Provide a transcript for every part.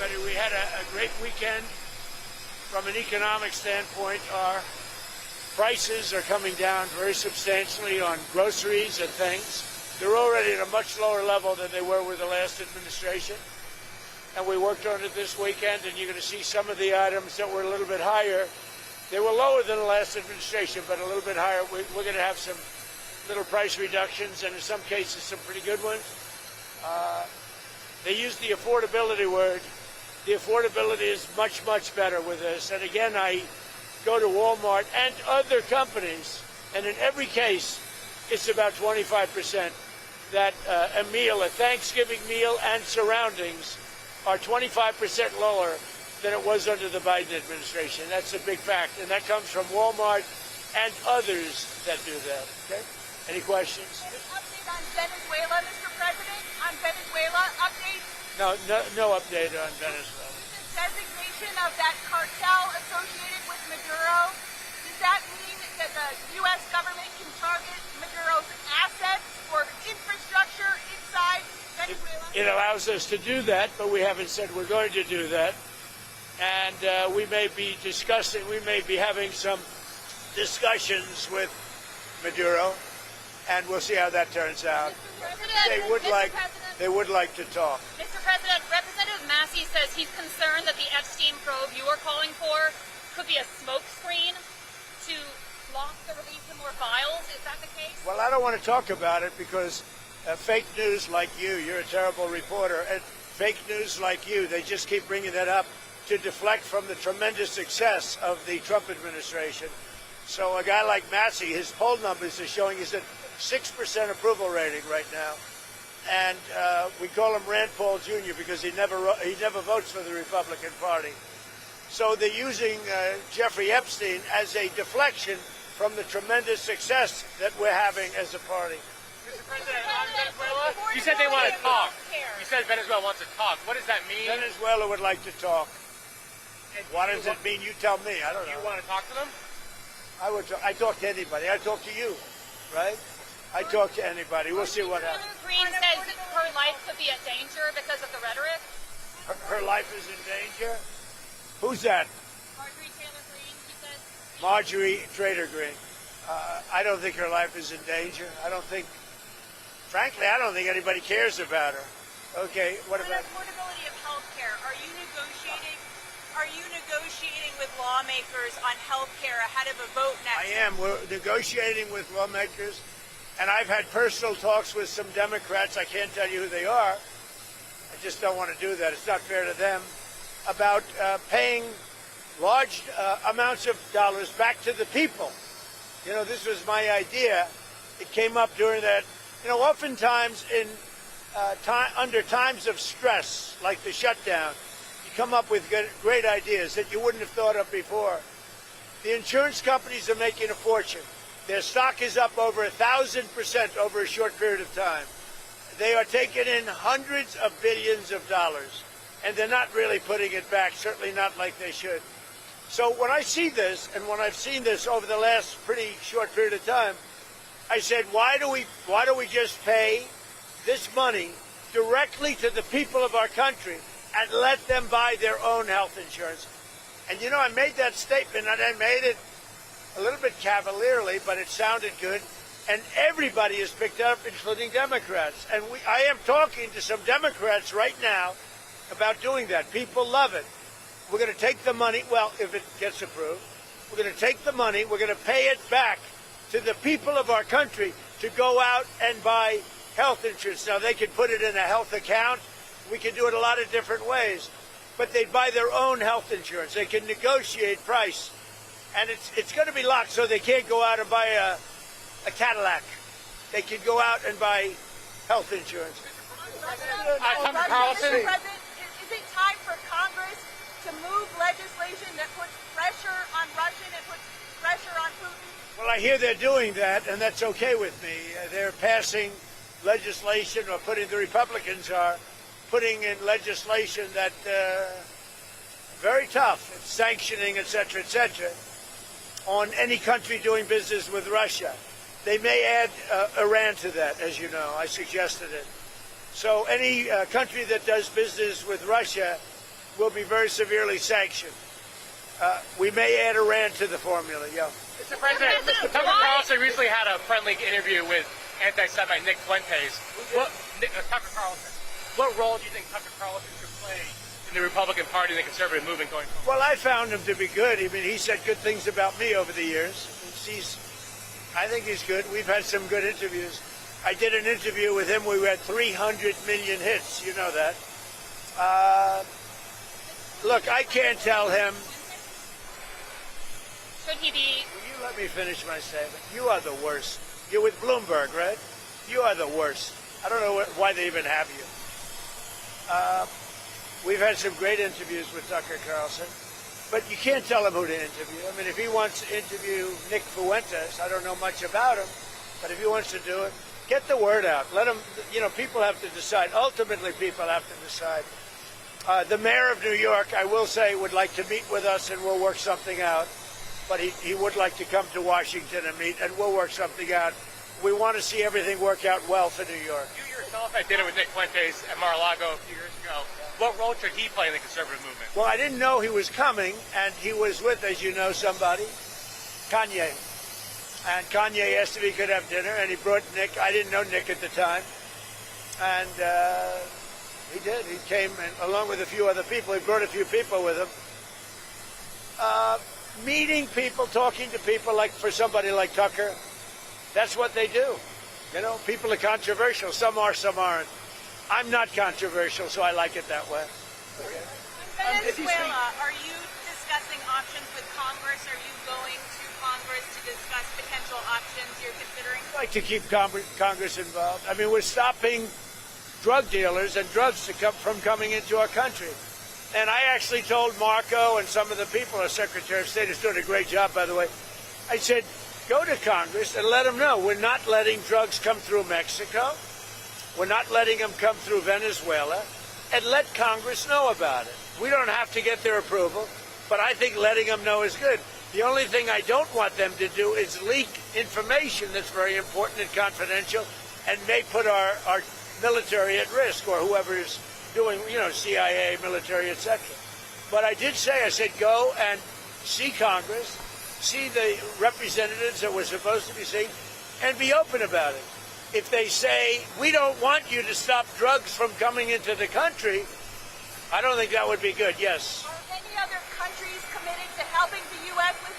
everybody. We had a great weekend. From an economic standpoint, our prices are coming down very substantially on groceries and things. They're already at a much lower level than they were with the last administration. And we worked on it this weekend, and you're going to see some of the items that were a little bit higher. They were lower than the last administration, but a little bit higher. We're going to have some little price reductions, and in some cases, some pretty good ones. They used the affordability word. The affordability is much, much better with this. And again, I go to Walmart and other companies, and in every case, it's about 25%. That a meal, a Thanksgiving meal and surroundings are 25% lower than it was under the Biden administration. That's a big fact. And that comes from Walmart and others that do that. Okay? Any questions? Any update on Venezuela, Mr. President? On Venezuela, update? No update on Venezuela. The designation of that cartel associated with Maduro, does that mean that the U.S. government can target Maduro's assets or infrastructure inside Venezuela? It allows us to do that, but we haven't said we're going to do that. And we may be having some discussions with Maduro, and we'll see how that turns out. They would like to talk. Mr. President, Representative Massey says he's concerned that the F-Steam probe you are calling for could be a smokescreen to block the release of more files. Is that the case? Well, I don't want to talk about it because fake news like you're a terrible reporter, and fake news like you, they just keep bringing that up to deflect from the tremendous success of the Trump administration. So a guy like Massey, his poll numbers are showing he's at 6% approval rating right now. And we call him Rand Paul Jr. because he never votes for the Republican Party. So they're using Jeffrey Epstein as a deflection from the tremendous success that we're having as a party. Mr. President, on Venezuela, you said they want to talk. You said Venezuela wants to talk. What does that mean? Venezuela would like to talk. What does it mean? You tell me. I don't know. You want to talk to them? I talk to anybody. I talk to you, right? I talk to anybody. We'll see what happens. Green says her life could be at danger because of the rhetoric. Her life is in danger? Who's that? Marjorie Taylor Greene, she says. Marjorie Trader Greene. I don't think her life is in danger. Frankly, I don't think anybody cares about her. Okay, what about affordability of health care? Are you negotiating with lawmakers on health care ahead of a vote next I am. We're negotiating with lawmakers, and I've had personal talks with some Democrats. I can't tell you who they are. I just don't want to do that. It's not fair to them. About paying large amounts of dollars back to the people. You know, this was my idea. It came up during that. You know, oftentimes under times of stress, like the shutdown, you come up with great ideas that you wouldn't have thought of before. The insurance companies are making a fortune. Their stock is up over 1,000% over a short period of time. They are taking in hundreds of billions of dollars, and they're not really putting it back, certainly not like they should. So when I see this, and when I've seen this over the last pretty short period of time, I said, why do we just pay this money directly to the people of our country and let them buy their own health insurance? And you know, I made that statement, and I made it a little bit cavalierly, but it sounded good. And everybody has picked up, including Democrats. And I am talking to some Democrats right now about doing that. People love it. We're going to take the money, well, if it gets approved, we're going to take the money, we're going to pay it back to the people of our country to go out and buy health insurance. Now, they can put it in a health account. We can do it a lot of different ways. But they buy their own health insurance. They can negotiate price. And it's going to be locked so they can't go out and buy a Cadillac. They can go out and buy health insurance. Tucker Carlson. Is it time for Congress to move legislation that puts pressure on Russia and puts pressure on Putin? Well, I hear they're doing that, and that's okay with me. They're passing legislation, or the Republicans are putting in legislation that very tough. It's sanctioning, et cetera, on any country doing business with Russia. They may add Iran to that, as you know. I suggested it. So any country that does business with Russia will be very severely sanctioned. We may add Iran to the formula, yeah. Mr. President, Tucker Carlson recently had a friendly interview with anti-Semite Nick Fuentes. Tucker Carlson. What role do you think Tucker Carlson should play in the Republican Party and the conservative movement going forward? Well, I found him to be good. I mean, he said good things about me over the years. I think he's good. We've had some good interviews. I did an interview with him. We had 300 million hits. You know that. Look, I can't tell him. Should he be? Will you let me finish my statement? You are the worst. You're with Bloomberg, right? You are the worst. I don't know why they even have you. We've had some great interviews with Tucker Carlson, but you can't tell him who to interview. I mean, if he wants to interview Nick Fuentes, I don't know much about him, but if he wants to do it, get the word out. Let him, people have to decide. Ultimately, people have to decide. The mayor of New York, I will say, would like to meet with us, and we'll work something out. But he would like to come to Washington and meet, and we'll work something out. We want to see everything work out well for New York. You yourself had dinner with Nick Fuentes at Mar-a-Lago a few years ago. What role should he play in the conservative movement? Well, I didn't know he was coming, and he was with, as you know, somebody, Kanye. And Kanye asked if he could have dinner, and he brought Nick. I didn't know Nick at the time. And he did. He came, and along with a few other people. He brought a few people with him. Meeting people, talking to people, like for somebody like Tucker, that's what they do. People are controversial. Some are, some aren't. I'm not controversial, so I like it that way. Okay. Venezuela, are you discussing options with Congress? Are you going to Congress to discuss potential options you're considering? I'd like to keep Congress involved. I mean, we're stopping drug dealers and drugs from coming into our country. And I actually told Marco and some of the people, our Secretary of State is doing a great job, by the way. I said, go to Congress and let them know we're not letting drugs come through Mexico. We're not letting them come through Venezuela. And let Congress know about it. We don't have to get their approval, but I think letting them know is good. The only thing I don't want them to do is leak information that's very important and confidential and may put our military at risk, or whoever is doing, CIA, military, etc. But I did say, I said, go and see Congress, see the representatives that we're supposed to be seeing, and be open about it. If they say, we don't want you to stop drugs from coming into the country, I don't think that would be good, yes. Are any other countries committed to helping the U.S. with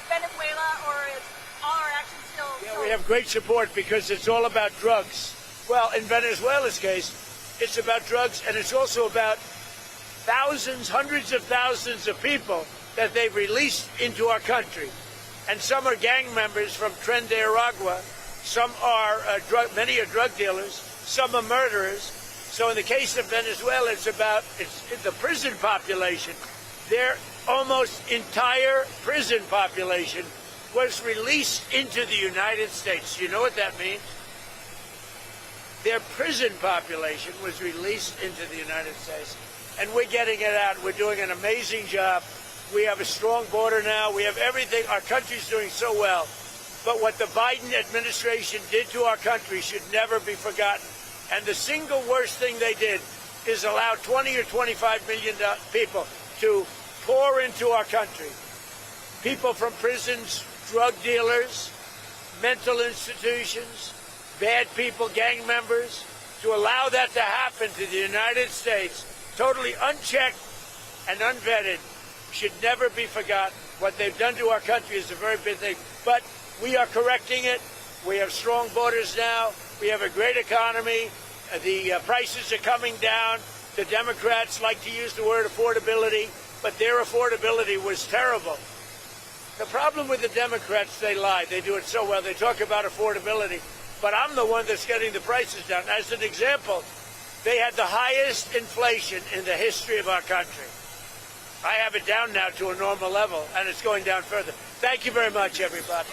Venezuela, or is all our actions still... Yeah, we have great support because it's all about drugs. Well, in Venezuela's case, it's about drugs, and it's also about thousands, hundreds of thousands of people that they've released into our country. And some are gang members from Tren de Aragua. Some are many are drug dealers. Some are murderers. So in the case of Venezuela, it's the prison population. Their almost entire prison population was released into the United States. You know what that means? Their prison population was released into the United States. And we're getting it out. We're doing an amazing job. We have a strong border now. We have everything. Our country's doing so well. But what the Biden administration did to our country should never be forgotten. And the single worst thing they did is allow 20 or 25 million people to pour into our country. People from prisons, drug dealers, mental institutions, bad people, gang members, to allow that to happen to the United States, totally unchecked and unvetted, should never be forgotten. What they've done to our country is a very big thing. But we are correcting it. We have strong borders now. We have a great economy. The prices are coming down. The Democrats like to use the word affordability, but their affordability was terrible. The problem with the Democrats, they lie. They do it so well. They talk about affordability. But I'm the one that's getting the prices down. As an example, they had the highest inflation in the history of our country. I have it down now to a normal level, and it's going down further. Thank you very much, everybody.